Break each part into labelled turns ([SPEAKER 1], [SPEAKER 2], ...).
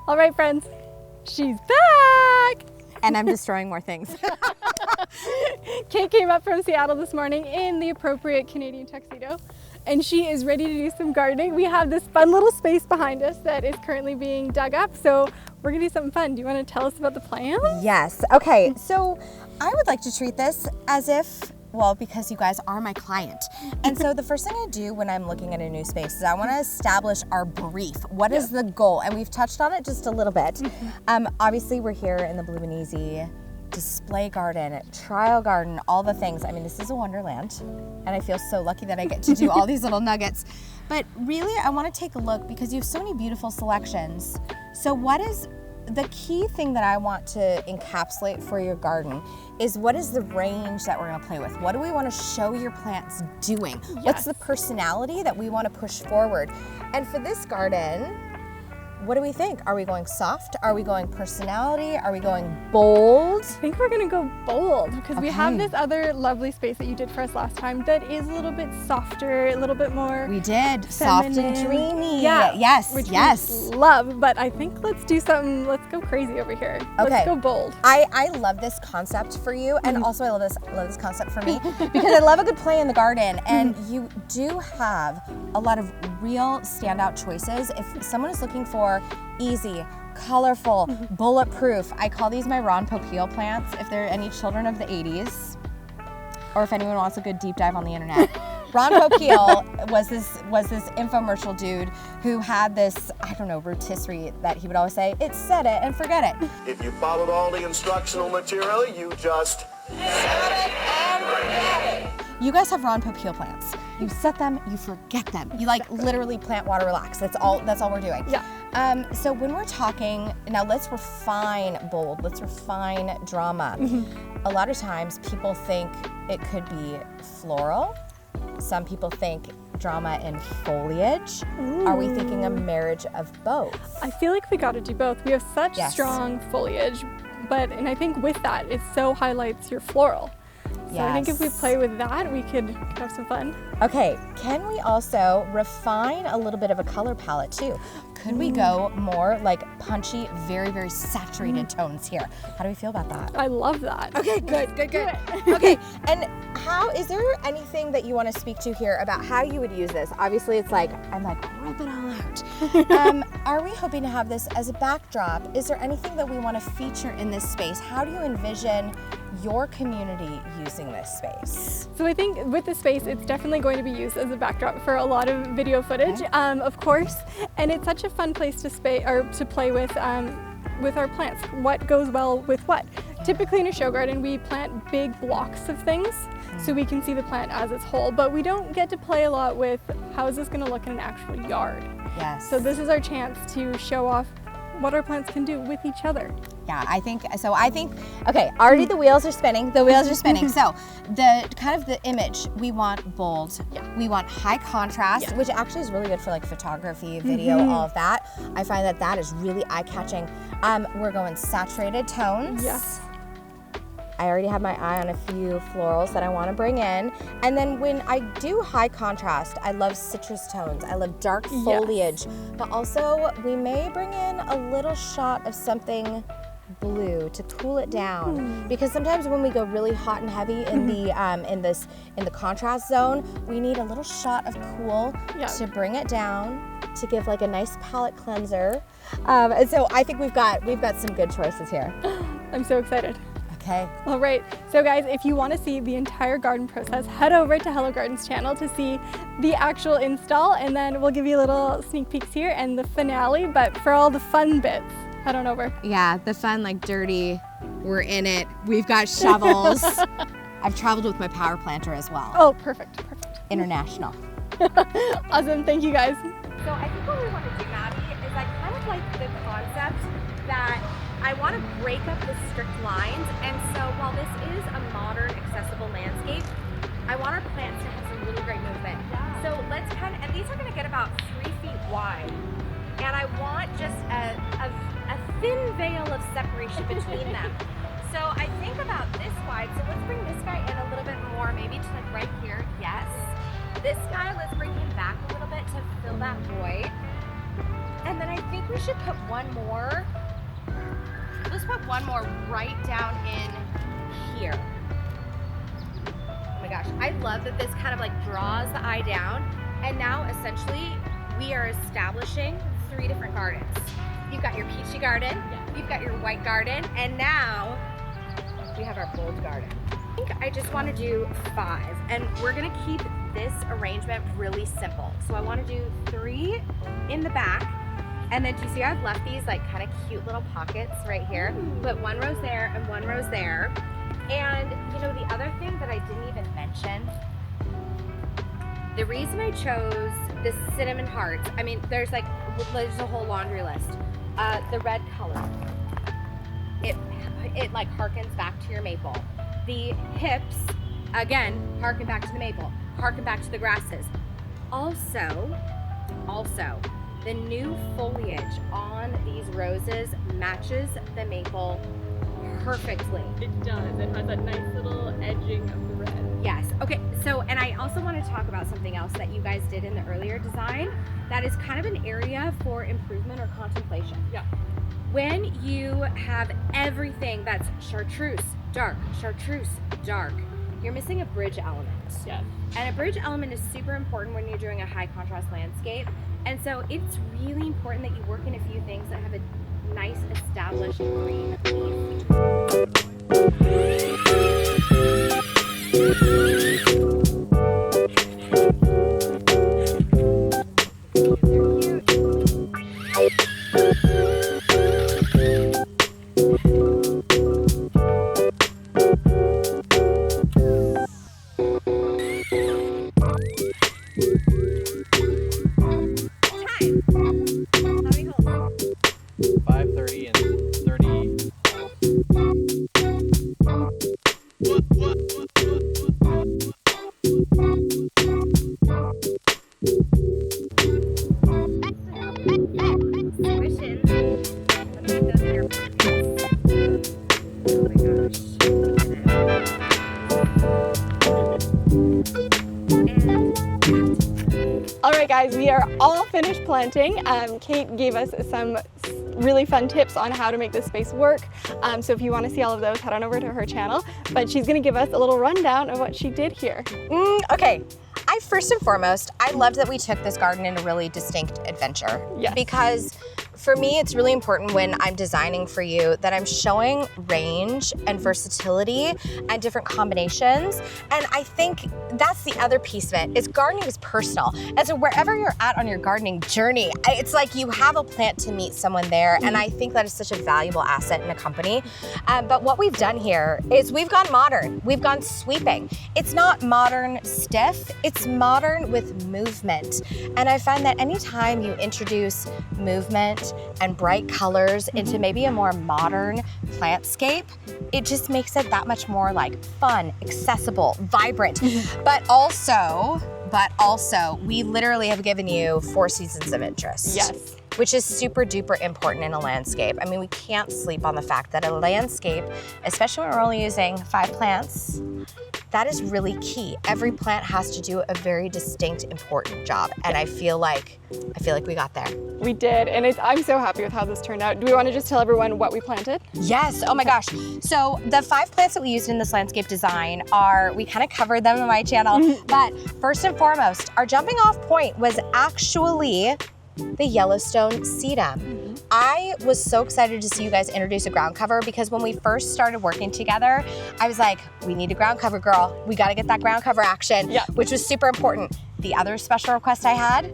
[SPEAKER 1] All right, friends, she's back.
[SPEAKER 2] And I'm destroying more things.
[SPEAKER 1] Kate came up from Seattle this morning in the appropriate Canadian tuxedo, and she is ready to do some gardening. We have this fun little space behind us that is currently being dug up, so we're gonna do something fun. Do you want to tell us about the plan?
[SPEAKER 2] Yes. Okay, so I would like to treat this as if, well, because you guys are my client. And so the first thing I do when I'm looking at a new space is I want to establish our brief. What is the goal? And we've touched on it just a little bit. Obviously, we're here in the Bloomin display garden, trial garden, all the things. I mean, this is a wonderland, and I feel so lucky that I get to do all these little nuggets. But really, I want to take a look because you have so many beautiful selections. So what is the key thing that I want to encapsulate for your garden is what is the range that we're going to play with? What do we want to show your plants doing?
[SPEAKER 1] Yes.
[SPEAKER 2] What's the personality that we want to push forward? And for this garden, what do we think? Are we going soft? Are we going personality? Are we going bold?
[SPEAKER 1] I think we're gonna go bold because we have this other lovely space that you did for us last time that is a little bit softer, a little bit more
[SPEAKER 2] We did.
[SPEAKER 1] feminine.
[SPEAKER 2] Soft and dreamy.
[SPEAKER 1] Yeah.
[SPEAKER 2] Yes.
[SPEAKER 1] Which
[SPEAKER 2] yes.
[SPEAKER 1] we love, but I think let's do something, let's go crazy over here.
[SPEAKER 2] Okay.
[SPEAKER 1] Let's go bold.
[SPEAKER 2] I love this concept for you, and also I love this concept for me because I love a good play in the garden, and you do have a lot of real standout choices. If someone is looking for easy, colorful, bulletproof, I call these my Popeil plants. If there are any children of the 80s, or if anyone wants a good deep dive on the internet. Popeil was this infomercial dude who had this, I don't know, rotisserie that he would always say, it's set it and forget it.
[SPEAKER 3] If you followed all the instructional material, you just set it and forget it.
[SPEAKER 2] You guys have Popeil plants. You set them, you forget them. You like literally plant, water, relax. That's all we're doing.
[SPEAKER 1] Yeah.
[SPEAKER 2] So when we're talking, now let's refine bold, let's refine drama. A lot of times people think it could be floral. Some people think drama in foliage. Are we thinking a marriage of both?
[SPEAKER 1] I feel like we gotta do both. We have such strong foliage, and I think with that, it so highlights your floral. So I think if we play with that, we could have some fun.
[SPEAKER 2] Okay, can we also refine a little bit of a color palette too? Could we go more like punchy, very, very saturated tones here? How do we feel about that?
[SPEAKER 1] I love that.
[SPEAKER 2] Okay, good. Okay, and is there anything that you want to speak to here about how you would use this? Obviously, it's like, I'm like, rip it all out. Are we hoping to have this as a backdrop? Is there anything that we want to feature in this space? How do you envision your community using this space?
[SPEAKER 1] So I think with this space, it's definitely going to be used as a backdrop for a lot of video footage, of course. And it's such a fun place to play with our plants. What goes well with what? Typically in a show garden, we plant big blocks of things so we can see the plant as its whole, but we don't get to play a lot with how is this going to look in an actual yard.
[SPEAKER 2] Yes.
[SPEAKER 1] So this is our chance to show off what our plants can do with each other.
[SPEAKER 2] Yeah, I think, okay, already the wheels are spinning. So the kind of the image, we want bold. Yeah. We want high contrast, which actually is really good for like photography, video, all of that. I find that is really eye-catching. We're going saturated tones.
[SPEAKER 1] Yes.
[SPEAKER 2] I already have my eye on a few florals that I want to bring in. And then when I do high contrast, I love citrus tones. I love dark foliage, but also we may bring in a little shot of something blue to cool it down, because sometimes when we go really hot and heavy in the in the contrast zone, we need a little shot of cool to bring it down, to give like a nice palette cleanser. And so I think we've got some good choices here.
[SPEAKER 1] I'm so excited.
[SPEAKER 2] Okay.
[SPEAKER 1] All right, so guys, if you want to see the entire garden process, head over to Hello Gardens channel to see the actual install, and then we'll give you a little sneak peeks here and the finale, but for all the fun bits, head on over.
[SPEAKER 2] Yeah, the fun, like dirty, we're in it, we've got shovels. I've traveled with my power planter as well.
[SPEAKER 1] Oh, perfect.
[SPEAKER 2] International.
[SPEAKER 1] Awesome, thank you guys.
[SPEAKER 2] So I think what we want to do, Maddie, is I kind of like the concept that I want to break up the strict lines, and so while this is a modern, accessible landscape, I want our plants to have some really great movement. Yeah. So let's and these are going to get about 3 feet wide, and I want just a thin veil of separation between them. So I think about this wide, so let's bring this guy in a little bit more, maybe to like right here, yes. This guy, let's bring him back a little bit to fill that void. And then I think we should put one more. Let's put one more right down in here. Oh my gosh, I love that this kind of like draws the eye down. And now essentially we are establishing 3 different gardens. You've got your peachy garden, you've got your white garden, and now we have our bold garden. I think I just want to do 5, and we're gonna keep this arrangement really simple. So I want to do 3 in the back, and then do you see I've left these like kind of cute little pockets right here? Put 1 rose there and 1 rose there. And you know, the other thing that I didn't even mention, the reason I chose the cinnamon hearts, I mean, there's a whole laundry list. The red color, it like harkens back to your maple. The hips, again, harken back to the maple, harken back to the grasses. Also, the new foliage on these roses matches the maple perfectly.
[SPEAKER 1] It does. It has that nice little edging of the red.
[SPEAKER 2] Yes. Okay. So, and I also want to talk about something else that you guys did in the earlier design that is kind of an area for improvement or contemplation.
[SPEAKER 1] Yeah.
[SPEAKER 2] When you have everything that's chartreuse, dark, you're missing a bridge element.
[SPEAKER 1] Yes.
[SPEAKER 2] And a bridge element is super important when you're doing a high contrast landscape. And so it's really important that you work in a few things that have a nice established green leaf.
[SPEAKER 1] All right, guys, we are all finished planting. Kate gave us some really fun tips on how to make this space work. So if you want to see all of those, head on over to her channel. But she's going to give us a little rundown of what she did here.
[SPEAKER 2] Okay. First and foremost, I loved that we took this garden in a really distinct adventure.
[SPEAKER 1] Yes.
[SPEAKER 2] Because for me, it's really important when I'm designing for you that I'm showing range and versatility and different combinations. And I think that's the other piece of it, is gardening is personal. And so wherever you're at on your gardening journey, it's like you have a plant to meet someone there. And I think that is such a valuable asset in a company. But what we've done here is we've gone modern. We've gone sweeping. It's not modern stiff, it's modern with movement. And I find that anytime you introduce movement and bright colors into maybe a more modern plantscape, it just makes it that much more like fun, accessible, vibrant. But also, we literally have given you 4 seasons of interest.
[SPEAKER 1] Yes.
[SPEAKER 2] Which is super duper important in a landscape. I mean, we can't sleep on the fact that a landscape, especially when we're only using 5 plants, that is really key. Every plant has to do a very distinct, important job. And I feel like we got there.
[SPEAKER 1] We did, and I'm so happy with how this turned out. Do we want to just tell everyone what we planted?
[SPEAKER 2] Yes, oh my gosh. So the 5 plants that we used in this landscape design we kind of covered them on my channel, but first and foremost, our jumping off point was actually the Yellowstone Sedum. I was so excited to see you guys introduce a ground cover because when we first started working together, I was like, we need a ground cover, girl. We got to get that ground cover action, which was super important. The other special request I had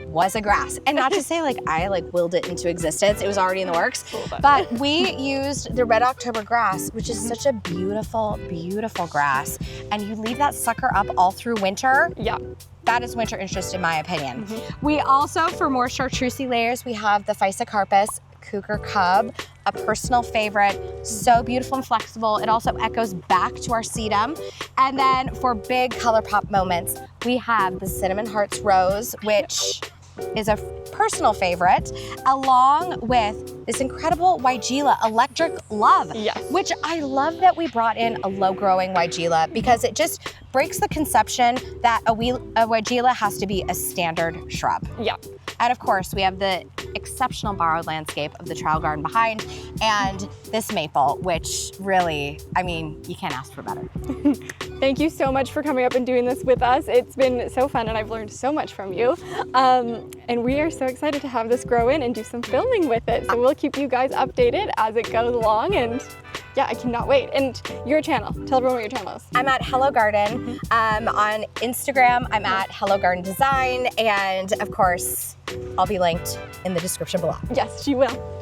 [SPEAKER 2] was a grass. And not to say I willed it into existence. It was already in the works. But we used the red October grass, which is such a beautiful, beautiful grass. And you leave that sucker up all through winter.
[SPEAKER 1] Yeah.
[SPEAKER 2] That is winter interest in my opinion. We also, for more chartreusey layers, we have the Physocarpus Cougar Cub, a personal favorite, so beautiful and flexible. It also echoes back to our sedum. And then for big color pop moments, we have the Cinnamon Hearts Rose, which is a personal favorite, along with this incredible Weigela Electric Love.
[SPEAKER 1] Yes.
[SPEAKER 2] Which I love that we brought in a low-growing Weigela because it just breaks the conception that a Weigela has to be a standard shrub.
[SPEAKER 1] Yeah.
[SPEAKER 2] And of course, we have the exceptional borrowed landscape of the trial garden behind, and this maple, which really, I mean, you can't ask for better.
[SPEAKER 1] Thank you so much for coming up and doing this with us. It's been so fun and I've learned so much from you. And we are so excited to have this grow in and do some filming with it. So we'll keep you guys updated as it goes along, and yeah, I cannot wait. And your channel, tell everyone what your channel is.
[SPEAKER 2] I'm at Hello Garden. On Instagram, I'm at Hello Garden Design, and of course, I'll be linked in the description below.
[SPEAKER 1] Yes, she will.